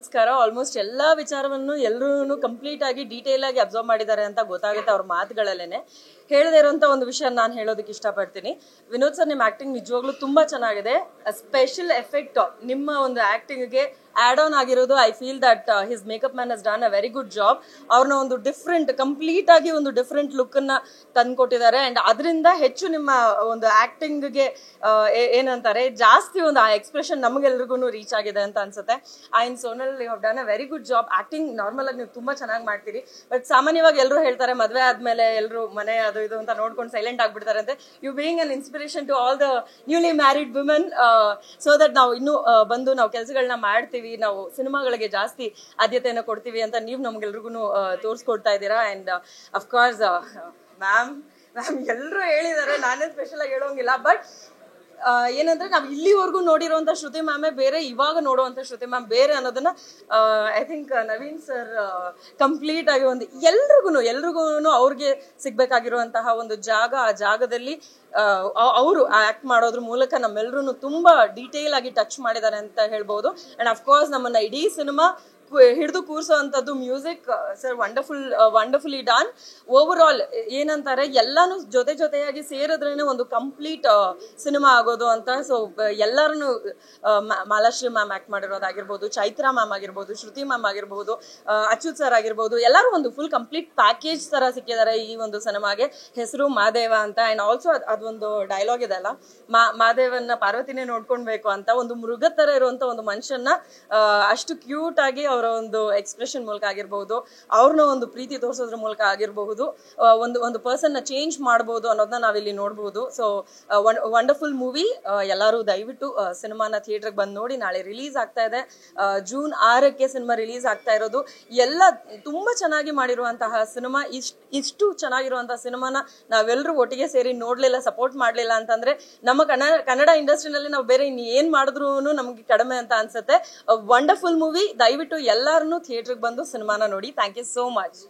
ನಮಸ್ಕಾರ. ಆಲ್ಮೋಸ್ಟ್ ಎಲ್ಲಾ ವಿಚಾರವನ್ನು ಎಲ್ಲರೂ ಕಂಪ್ಲೀಟ್ ಆಗಿ ಡೀಟೇಲ್ ಆಗಿ ಅಬ್ಸರ್ವ್ ಮಾಡಿದ್ದಾರೆ ಅಂತ ಗೊತ್ತಾಗುತ್ತೆ ಅವ್ರ ಮಾತುಗಳಲ್ಲೇನೆ. ಹೇಳದೇ ಇರುವಂತ ಒಂದು ವಿಷಯ ನಾನು ಹೇಳೋದಕ್ಕೆ ಇಷ್ಟಪಡ್ತೀನಿ. ವಿನೋದ್ ಸರ್, ನಿಮ್ಮ ಆಕ್ಟಿಂಗ್ ನಿಜವಾಗ್ಲೂ ತುಂಬಾ ಚೆನ್ನಾಗಿದೆ. ಸ್ಪೆಷಲ್ ಎಫೆಕ್ಟ್ ನಿಮ್ಮ ಒಂದು ಆಕ್ಟಿಂಗ್ಗೆ ಆಡ್ ಆನ್ ಆಗಿರೋದು. I feel that his makeup man has done a very good job. ಅವ್ರನ್ನ ಒಂದು ಕಂಪ್ಲೀಟ್ ಆಗಿ ಒಂದು ಡಿಫ್ರೆಂಟ್ ಲುಕ್ ಅನ್ನ ತಂದ್ಕೊಟ್ಟಿದ್ದಾರೆ. ಅಂಡ್ ಅದರಿಂದ ಹೆಚ್ಚು ನಿಮ್ಮ ಒಂದು ಆಕ್ಟಿಂಗ್ಗೆ ಏನಂತಾರೆ ಜಾಸ್ತಿ ಒಂದು ಆ ಎಕ್ಸ್ಪ್ರೆಷನ್ ನಮಗೆಲ್ರಿಗೂ ರೀಚ್ ಆಗಿದೆ ಅಂತ ಅನ್ಸುತ್ತೆ. And Sonal, you have done a very good job. Acting normal ಆಗಿ ನೀವು ತುಂಬಾ ಚೆನ್ನಾಗಿ ಮಾಡ್ತೀರಿ. ಬಟ್ ಸಾಮಾನ್ಯವಾಗಿ ಎಲ್ಲರೂ ಹೇಳ್ತಾರೆ ಮದುವೆ ಆದ್ಮೇಲೆ ಎಲ್ಲರೂ ಮನೆ ಅದು ಇದು ಅಂತ ನೋಡ್ಕೊಂಡು ಸೈಲೆಂಟ್ ಆಗ್ಬಿಡ್ತಾರೆ ಅಂತ. You being an inspiration to all the newly married women, so that ನಾವು ಇನ್ನೂ ಬಂದು ನಾವು ಕೆಲಸಗಳನ್ನ ಮಾಡ್ತೀವಿ, ನಾವು ಸಿನಿಮಾಗಳಿಗೆ ಜಾಸ್ತಿ ಆದ್ಯತೆಯನ್ನು ಕೊಡ್ತೀವಿ ಅಂತ ನೀವು ನಮ್ಗೆಲ್ರಿಗೂ ತೋರಿಸ್ಕೊಡ್ತಾ ಇದ್ದೀರಾ. ಅಂಡ್ ಅಫ್ಕೋರ್ಸ್ ಮ್ಯಾಮ್ ಎಲ್ಲರೂ ಹೇಳಿದ್ದಾರೆ, ನಾನೇ ಸ್ಪೆಷಲ್ ಆಗಿ ಹೇಳೋಂಗಿಲ್ಲ. ಬಟ್ ಏನಂದ್ರೆ ನಾವು ಇಲ್ಲಿವರೆಗೂ ನೋಡಿರುವಂತ ಶ್ರುತಿ ಮ್ಯಾಮೇ ಬೇರೆ, ಇವಾಗ ನೋಡುವಂತ ಶ್ರುತಿ ಮ್ಯಾಮ್ ಬೇರೆ ಅನ್ನೋದನ್ನ I think Naveen sir complete ಆಗಿ ಒಂದು ಎಲ್ರಿಗೂ ಅವ್ರಿಗೆ ಸಿಗ್ಬೇಕಾಗಿರುವಂತಹ ಒಂದು ಜಾಗ, ಆ ಜಾಗದಲ್ಲಿ ಅವರು ಆಕ್ಟ್ ಮಾಡೋದ್ರ ಮೂಲಕ ನಮ್ಮೆಲ್ಲರೂ ತುಂಬಾ ಡೀಟೇಲ್ ಆಗಿ ಟಚ್ ಮಾಡಿದ್ದಾರೆ ಅಂತ ಹೇಳ್ಬಹುದು. ಅಂಡ್ ಅಫ್ಕೋರ್ಸ್ ನಮ್ಮನ್ನ ಇಡೀ ಸಿನಿಮಾ ಹಿಡಿದು ಕೂರಿಸುವಂತದ್ದು music sir wonderfully done. Overall ಏನಂತಾರೆ ಎಲ್ಲಾನು ಜೊತೆಯಾಗಿ ಸೇರಿದ್ರೇನೆ ಒಂದು ಕಂಪ್ಲೀಟ್ ಸಿನಿಮಾ ಆಗೋದು ಅಂತ. ಸೊ ಎಲ್ಲರೂ ಮಾಲಾಶ್ರೀ ಮ್ಯಾಮ್ ಆಕ್ಟ್ ಮಾಡಿರೋದಾಗಿರ್ಬೋದು, ಚೈತ್ರಾ ಮ್ಯಾಮ್ ಆಗಿರ್ಬೋದು, ಶ್ರುತಿ ಮ್ಯಾಮ್ ಆಗಿರ್ಬೋದು, ಅಚ್ಯುತ್ ಸರ್ ಆಗಿರ್ಬೋದು, ಎಲ್ಲರೂ ಒಂದು ಫುಲ್ ಕಂಪ್ಲೀಟ್ ಪ್ಯಾಕೇಜ್ ತರ ಸಿಕ್ಕಿದ್ದಾರೆ ಈ ಒಂದು ಸಿನಿಮಾಗೆ. ಹೆಸರು ಮಾದೇವ ಅಂತ. ಅಂಡ್ ಆಲ್ಸೋ ಅದೊಂದು ಡೈಲಾಗ್ ಇದೆ ಅಲ್ಲ, ಮಾದೇವನ್ನ ಪಾರ್ವತಿನೇ ನೋಡ್ಕೊಳ್ಬೇಕು ಅಂತ. ಒಂದು ಮೃಗ ತರ ಇರುವಂತ ಒಂದು ಮನುಷ್ಯನ ಅಷ್ಟು ಕ್ಯೂಟ್ ಆಗಿ ಅವರ ಒಂದು ಎಕ್ಸ್ಪ್ರೆಷನ್ ಮೂಲಕ ಆಗಿರ್ಬಹುದು, ಅವ್ರನ್ನ ಒಂದು ಪ್ರೀತಿ ತೋರಿಸೋದ್ರ ಮೂಲಕ ಆಗಿರಬಹುದು, ಒಂದು ಪರ್ಸನ್ ನ ಚೇಂಜ್ ಮಾಡಬಹುದು ಅನ್ನೋದನ್ನ ನಾವಿಲ್ಲಿ ನೋಡಬಹುದು. So wonderful movie. ಎಲ್ಲರೂ ದಯವಿಟ್ಟು ಸಿನಿಮಾನ ಥಿಯೇಟರ್ಗೆ ಬಂದು ನೋಡಿ. ನಾಳೆ ರಿಲೀಸ್ ಆಗ್ತಾ ಇದೆ, ಜೂನ್ 6ಕ್ಕೆ ಸಿನಿಮಾ ರಿಲೀಸ್ ಆಗ್ತಾ ಇರೋದು. ಎಲ್ಲ ತುಂಬಾ ಚೆನ್ನಾಗಿ ಮಾಡಿರುವಂತಹ ಸಿನಿಮಾ. ಇಷ್ಟು ಚೆನ್ನಾಗಿರುವಂತಹ ಸಿನಿಮಾನ ನಾವೆಲ್ಲರೂ ಒಟ್ಟಿಗೆ ಸೇರಿ ನೋಡ್ಲಿಲ್ಲ, ಸಪೋರ್ಟ್ ಮಾಡ್ಲಿಲ್ಲ ಅಂತಂದ್ರೆ ನಮ್ಮ ಕನ್ನಡ ಇಂಡಸ್ಟ್ರಿನಲ್ಲಿ ನಾವು ಬೇರೆ ಏನ್ ಮಾಡಿದ್ರು ನಮ್ಗೆ ಕಡಿಮೆ ಅಂತ ಅನ್ಸುತ್ತೆ. Wonderful movie. ದಯವಿಟ್ಟು ಎಲ್ಲಾರನ್ನು ಥಿಯೇಟರ್ಗೆ ಬಂದು ಸಿನಿಮಾನ ನೋಡಿ. Thank you so much.